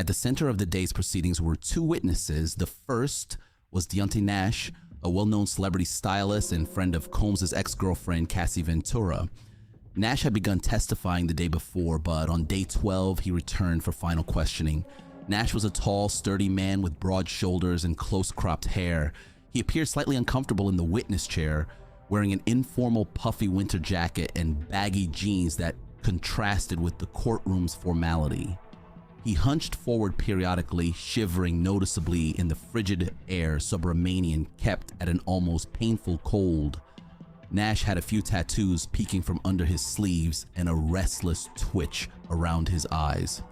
At the center of the day's proceedings were two witnesses. The first was Deonte Nash, a well-known celebrity stylist and friend of Combs' ex-girlfriend, Cassie Ventura. Nash had begun testifying the day before, but on day 12, he returned for final questioning. Nash was a tall, sturdy man with broad shoulders and close-cropped hair. He appeared slightly uncomfortable in the witness chair, wearing an informal puffy winter jacket and baggy jeans that contrasted with the courtroom's formality. He hunched forward periodically, shivering noticeably in the frigid air Subramanian kept at an almost painful cold. Nash had a few tattoos peeking from under his sleeves and a restless twitch around his eyes.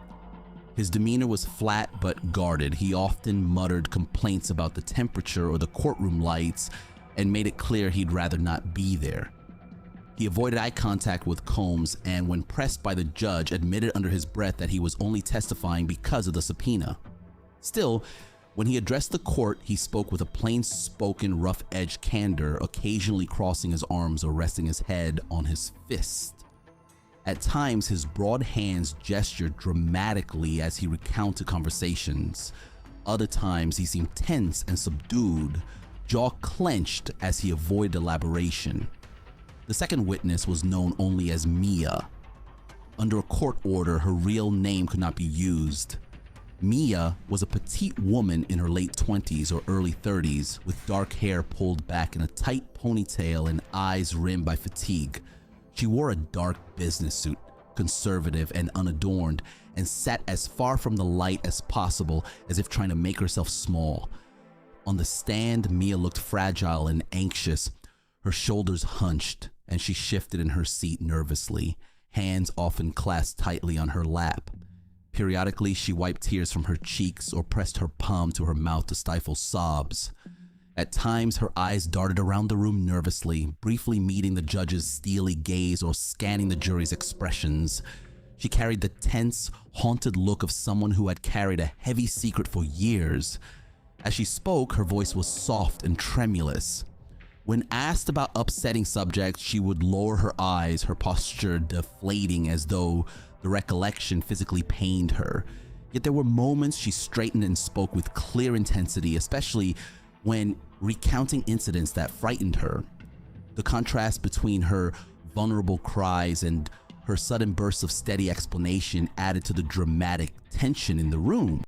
His demeanor was flat but guarded. He often muttered complaints about the temperature or the courtroom lights and made it clear he'd rather not be there. He avoided eye contact with Combs and, when pressed by the judge, admitted under his breath that he was only testifying because of the subpoena. Still, when he addressed the court, he spoke with a plain-spoken, rough-edged candor, occasionally crossing his arms or resting his head on his fist. At times, his broad hands gestured dramatically as he recounted conversations. Other times, he seemed tense and subdued, jaw clenched as he avoided elaboration. The second witness was known only as Mia. Under a court order, her real name could not be used. Mia was a petite woman in her late 20s or early 30s, with dark hair pulled back in a tight ponytail and eyes rimmed by fatigue. She wore a dark business suit, conservative and unadorned, and sat as far from the light as possible, as if trying to make herself small. On the stand, Mia looked fragile and anxious, her shoulders hunched, and she shifted in her seat nervously, hands often clasped tightly on her lap. Periodically, she wiped tears from her cheeks or pressed her palm to her mouth to stifle sobs. At times, her eyes darted around the room nervously, briefly meeting the judge's steely gaze or scanning the jury's expressions. She carried the tense, haunted look of someone who had carried a heavy secret for years. As she spoke, her voice was soft and tremulous. When asked about upsetting subjects, she would lower her eyes, her posture deflating as though the recollection physically pained her. Yet there were moments she straightened and spoke with clear intensity, especially when recounting incidents that frightened her. The contrast between her vulnerable cries and her sudden bursts of steady explanation added to the dramatic tension in the room.